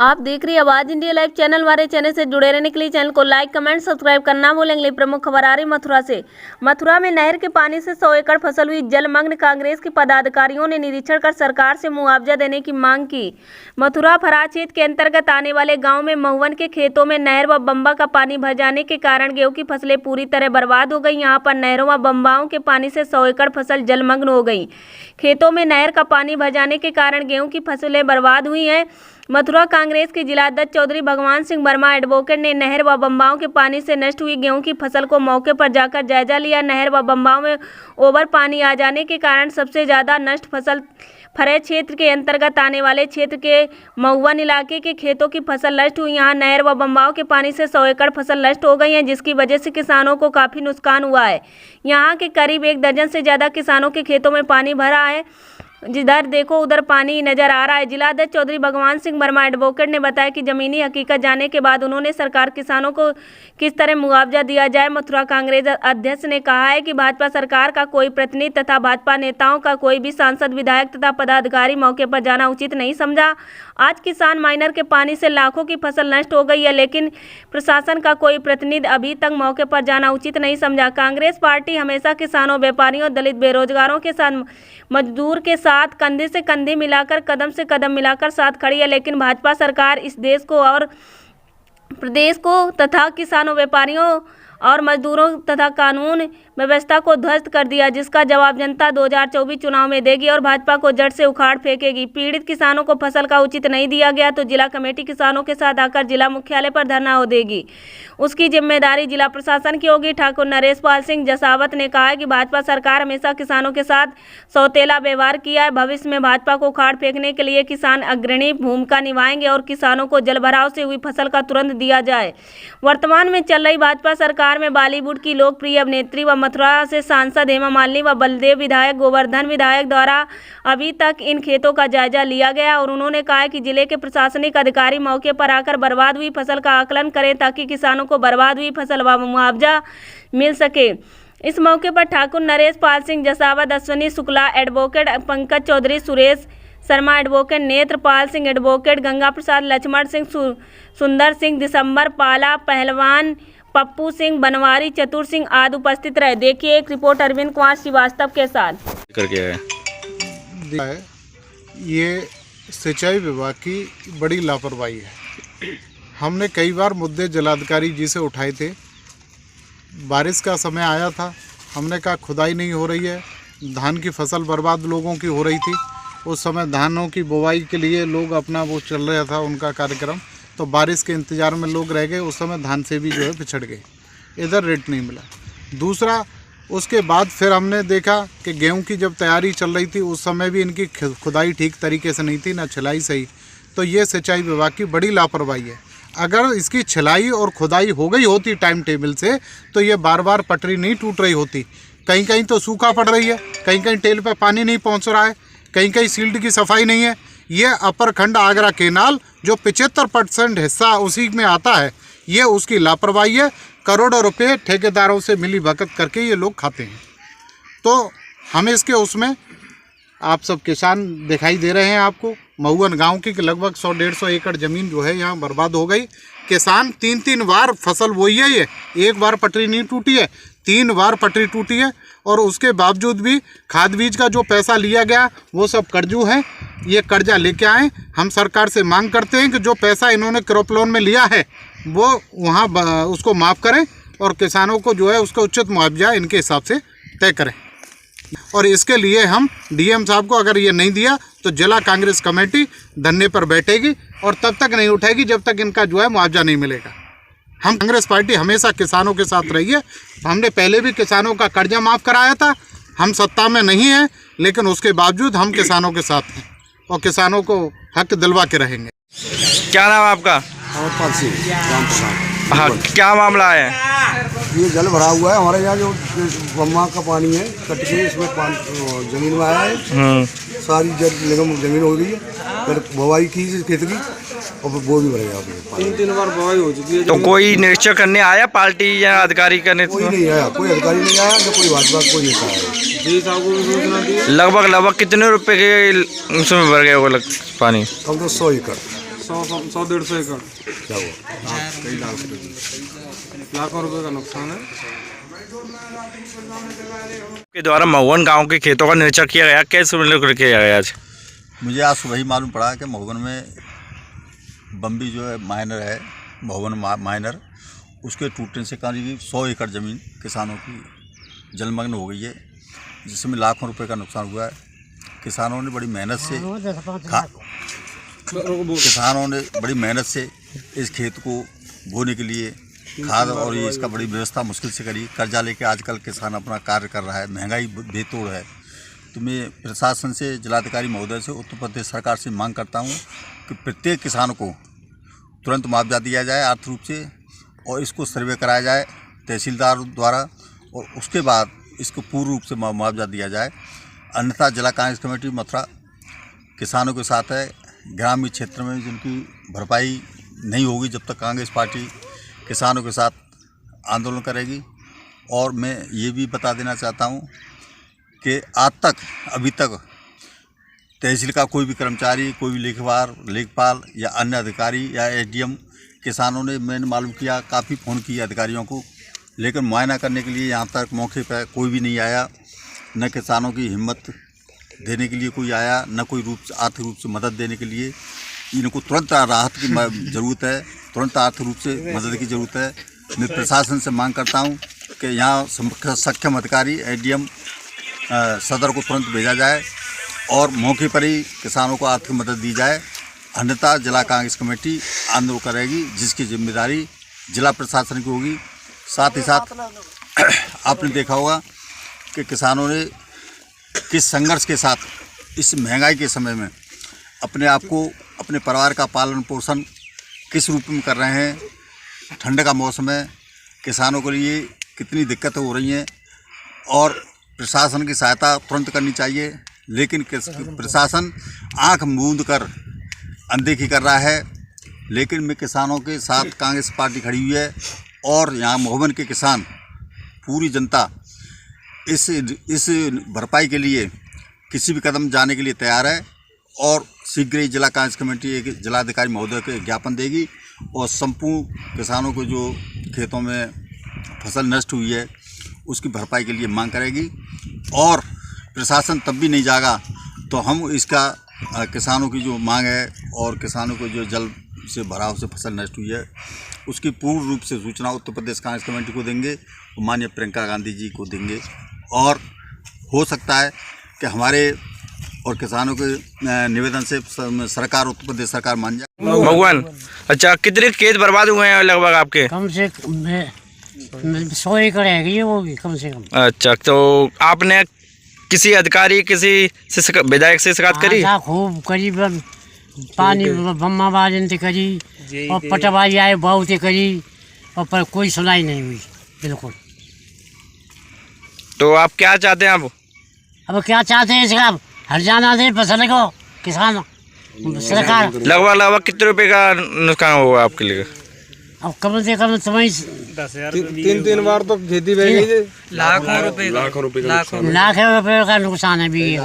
आप देख रही आवाज इंडिया लाइव चैनल। हमारे चैनल से जुड़े रहने के लिए चैनल को लाइक कमेंट सब्सक्राइब करना भूलेंगे। प्रमुख खबर आ रही मथुरा से। मथुरा में नहर के पानी से 100 एकड़ फसल हुई जलमग्न। कांग्रेस के पदाधिकारियों ने निरीक्षण कर सरकार से मुआवजा देने की मांग की। मथुरा फराज क्षेत्र के अंतर्गत आने वाले गाँव में महुवन के खेतों में नहर व बम्बा का पानी भर जाने के कारण गेहूँ की फसलें पूरी तरह बर्बाद हो गई। यहाँ पर नहरों व बम्बाओं के पानी से 100 एकड़ फसल जलमग्न हो गई। खेतों में नहर का पानी भर जाने के कारण गेहूं की फसलें बर्बाद हुई हैं। मथुरा कांग्रेस के जिलाध्यक्ष चौधरी भगवान सिंह वर्मा एडवोकेट ने नहर व बम्बाओं के पानी से नष्ट हुई गेहूं की फसल को मौके पर जाकर जायजा लिया। नहर व बम्बाओं में ओवर पानी आ जाने के कारण सबसे ज्यादा नष्ट फसल फरेज क्षेत्र के अंतर्गत आने वाले क्षेत्र के महुवन इलाके के खेतों की फसल नष्ट हुई। यहाँ नहर व बम्बाओं के पानी से 100 एकड़ फसल नष्ट हो गई है, जिसकी वजह से किसानों को काफी नुकसान हुआ है। यहाँ के करीब 1 दर्जन से ज्यादा किसानों के खेतों में पानी भरा है। जिधर देखो उधर पानी नजर आ रहा है। जिलाध्यक्ष चौधरी भगवान सिंह वर्मा एडवोकेट ने बताया कि जमीनी हकीकत जानने के बाद उन्होंने सरकार किसानों को किस तरह मुआवजा दिया जाए। मथुरा कांग्रेस अध्यक्ष ने कहा है कि भाजपा सरकार का कोई प्रतिनिधि तथा भाजपा नेताओं का कोई भी सांसद विधायक तथा पदाधिकारी मौके पर जाना उचित नहीं समझा। आज किसान माइनर के पानी से लाखों की फसल नष्ट हो गई है, लेकिन प्रशासन का कोई प्रतिनिधि अभी तक मौके पर जाना उचित नहीं समझा। कांग्रेस पार्टी हमेशा किसानों, व्यापारियों, दलित, बेरोजगारों के साथ, मजदूर के साथ कंधे से कंधे मिलाकर, कदम से कदम मिलाकर साथ खड़ी है, लेकिन भाजपा सरकार इस देश को और प्रदेश को तथा किसानों, व्यापारियों और मजदूरों तथा कानून व्यवस्था को ध्वस्त कर दिया, जिसका जवाब जनता 2024 चुनाव में देगी और भाजपा को जड़ से उखाड़ फेंकेगी। पीड़ित किसानों को फसल का उचित नहीं दिया गया तो जिला कमेटी किसानों के साथ आकर जिला मुख्यालय पर धरना हो देगी। उसकी जिम्मेदारी जिला प्रशासन की होगी। ठाकुर नरेश पाल सिंह जसावत ने कहा कि भाजपा सरकार हमेशा किसानों के साथ सौतेला व्यवहार किया है। भविष्य में भाजपा को उखाड़ फेंकने के लिए किसान अग्रणी भूमिका निभाएंगे और किसानों को जलभराव से हुई फसल का तुरंत दिया जाए। वर्तमान में चल रही भाजपा सरकार में बॉलीवुड की लोकप्रिय अभिनेत्री व मथुरा से सांसद हेमा मालिनी व बलदेव विधायक, गोवर्धन विधायक द्वारा अभी तक इन खेतों का जायजा लिया गया और उन्होंने कहा कि जिले के प्रशासनिक अधिकारी मौके पर आकर बर्बाद हुई फसल का आकलन करें ताकि किसानों को बर्बाद हुई फसल व मुआवजा मिल सके। इस मौके पर Thakur Naresh Pal Singh Jasawat, Ashwini Shukla advocate, Pankaj Chaudhary, Suresh Sharma advocate, Netrapal Singh advocate, Ganga Prasad, Lakshman Singh, Sundar Singh, दिसंबर पाला, पहलवान पप्पू सिंह, बनवारी, चतुर सिंह आदि उपस्थित रहे। देखिए एक रिपोर्ट अरविंद कुमार श्रीवास्तव के साथ। करके है ये सिंचाई विभाग की बड़ी लापरवाही है। हमने कई बार मुद्दे जिलाधिकारी जी से उठाए थे। बारिश का समय आया था, हमने कहा खुदाई नहीं हो रही है, धान की फसल बर्बाद लोगों की हो रही थी। उस समय धानों की बुवाई के लिए लोग अपना वो चल रहा था उनका कार्यक्रम, तो बारिश के इंतज़ार में लोग रह गए। उस समय धान से भी जो है पिछड़ गए, इधर रेट नहीं मिला। दूसरा, उसके बाद फिर हमने देखा कि गेहूं की जब तैयारी चल रही थी उस समय भी इनकी खुदाई ठीक तरीके से नहीं थी, ना छिलाई सही। तो ये सिंचाई विभाग की बड़ी लापरवाही है। अगर इसकी छिलाई और खुदाई हो गई होती टाइम टेबल से तो ये बार बार पटरी नहीं टूट रही होती। कहीं कहीं तो सूखा पड़ रही है, कहीं कहीं टेल पर पानी नहीं पहुँच रहा है, कहीं कहीं सील्ड की सफाई नहीं है। ये अपर खंड आगरा केनाल जो 75% हिस्सा उसी में आता है, ये उसकी लापरवाही है। करोड़ों रुपए ठेकेदारों से मिली भगत करके ये लोग खाते हैं। तो हम इसके उसमें आप सब किसान दिखाई दे रहे हैं आपको। महुवन गांव की लगभग 100-150 एकड़ ज़मीन जो है यहाँ बर्बाद हो गई। किसान 3-3 बार फसल बोई है, ये एक बार पटरी नहीं टूटी है, 3 बार पटरी टूटी है। और उसके बावजूद भी खाद बीज का जो पैसा लिया गया वो सब कर्जू है। ये कर्जा लेके आए। हम सरकार से मांग करते हैं कि जो पैसा इन्होंने क्रॉप लोन में लिया है वो वहाँ उसको माफ़ करें और किसानों को जो है उसका उचित मुआवजा इनके हिसाब से तय करें। और इसके लिए हम डीएम साहब को अगर ये नहीं दिया तो जिला कांग्रेस कमेटी धरने पर बैठेगी और तब तक नहीं उठेगी जब तक इनका जो है मुआवजा नहीं मिलेगा। हम कांग्रेस पार्टी हमेशा किसानों के साथ रही है। हमने पहले भी किसानों का कर्जा माफ़ कराया था। हम सत्ता में नहीं हैं, लेकिन उसके बावजूद हम किसानों के साथ हैं और किसानों को हक दिलवा के रहेंगे। क्या नाम है आपका? अमरपाल सिंह, राम प्रसाद। हाँ, क्या मामला है? ये जल भरा हुआ है हमारे यहाँ, जो बम्मा का पानी है कट के इसमें जमीन में आया है। सारी जल निगम जमीन हो गई है। फिर बुवाई की खेत की और वो भी भर गया। 3 बार बुवाई हो चुकी है। तो कोई निरीक्षण करने आया पार्टी या अधिकारी करने? कोई नहीं आया, कोई अधिकारी नहीं आया, जो कोई भाजपा कोई नेता आया। जी साहब को भी सूचना दी। लगभग कितने रुपए के उसमें भर गया वो पानी? कम तो 100 एकड़। 100-150 एकड़ क्या हुआ? लाखों रुपए का नुकसान है। के द्वारा महुवन गांव के खेतों का निरीक्षण किया गया, कैसे लेकर किया गया आज? मुझे आज सुबह ही मालूम पड़ा कि महुवन में बम्बी जो है माइनर है, महुवन माइनर, उसके टूटने से करीब 100 एकड़ ज़मीन किसानों की जलमग्न हो गई है, जिसमें लाखों रुपए का नुकसान हुआ है। किसानों ने बड़ी मेहनत से इस खेत को बोने के लिए खाद और ये इसका बड़ी व्यवस्था मुश्किल से करी। कर्जा लेके आजकल किसान अपना कार्य कर रहा है, महंगाई बेतोड़ है। तो मैं प्रशासन से, जिलाधिकारी महोदय से, उत्तर प्रदेश सरकार से मांग करता हूँ कि प्रत्येक किसान को तुरंत मुआवजा दिया जाए आर्थिक रूप से, और इसको सर्वे कराया जाए तहसीलदार द्वारा, और उसके बाद इसको पूर्ण रूप से मुआवजा दिया जाए। अन्यथा जिला कांग्रेस कमेटी मथुरा किसानों के साथ है। ग्रामीण क्षेत्र में जिनकी भरपाई नहीं होगी जब तक कांग्रेस पार्टी किसानों के साथ आंदोलन करेगी। और मैं ये भी बता देना चाहता हूँ कि अभी तक तहसील का कोई भी कर्मचारी, कोई भी लेखपाल या अन्य अधिकारी या एसडीएम, किसानों ने, मैंने मालूम किया, काफ़ी फ़ोन किया अधिकारियों को, लेकिन मुआयना करने के लिए यहाँ तक मौके पर कोई भी नहीं आया। न किसानों की हिम्मत देने के लिए कोई आया, न कोई आर्थिक रूप से मदद देने के लिए। इनको तुरंत राहत की ज़रूरत है, तुरंत आर्थिक रूप से मदद की ज़रूरत है। मैं प्रशासन से मांग करता हूँ कि यहाँ सक्षम अधिकारी एसडीएम सदर को तुरंत भेजा जाए और मौके पर ही किसानों को आर्थिक मदद दी जाए। अन्यथा जिला कांग्रेस कमेटी आंदोलन करेगी, जिसकी जिम्मेदारी जिला प्रशासन की होगी। साथ ही साथ आपने देखा होगा कि किसानों ने किस संघर्ष के साथ इस महंगाई के समय में अपने आप को, अपने परिवार का पालन पोषण किस रूप में कर रहे हैं। ठंड का मौसम है, किसानों के लिए कितनी दिक्कतें हो रही हैं, और प्रशासन की सहायता तुरंत करनी चाहिए। लेकिन प्रशासन आंख मूंद कर अनदेखी कर रहा है। लेकिन मैं किसानों के साथ कांग्रेस पार्टी खड़ी हुई है, और यहाँ महुवन के किसान, पूरी जनता इस भरपाई के लिए किसी भी कदम जाने के लिए तैयार है। और शीघ्र ही जिला कांग्रेस कमेटी एक जिलाधिकारी महोदय को ज्ञापन देगी, और संपूर्ण किसानों को जो खेतों में फसल नष्ट हुई है उसकी भरपाई के लिए मांग करेगी। और प्रशासन तब भी नहीं जागा तो हम इसका किसानों की जो मांग है, और किसानों को जो जल से भराव से फसल नष्ट हुई है, उसकी पूर्ण रूप से सूचना उत्तर प्रदेश कांग्रेस कमेटी को देंगे, माननीय प्रियंका गांधी जी को देंगे। और हो सकता है कि हमारे और किसानों के निवेदन से सरकार, उत्तर प्रदेश सरकार मान जाए। महुवन, अच्छा, कितने खेत बर्बाद हुए हैं लगभग आपके? कम से कम 100 एकड़ है वो भी, कम से कम। अच्छा, तो आपने किसी अधिकारी, किसी से, विधायक से शिकायत करी? खूब करी, पानी बम्माबाजी करी, और पटवारी आए बहुत करी, और पर कोई सुनाई नहीं हुई बिल्कुल। तो आप क्या चाहते हैं? अब क्या चाहते हैं? इसका हर जाना दे फसल को किसान, सरकार। लगभग कितने रुपए का नुकसान होगा आपके लिए? अब कम से कम तुम्हें 3 बार तो खेती बह गई। लाखों रुपए का नुकसान है भी।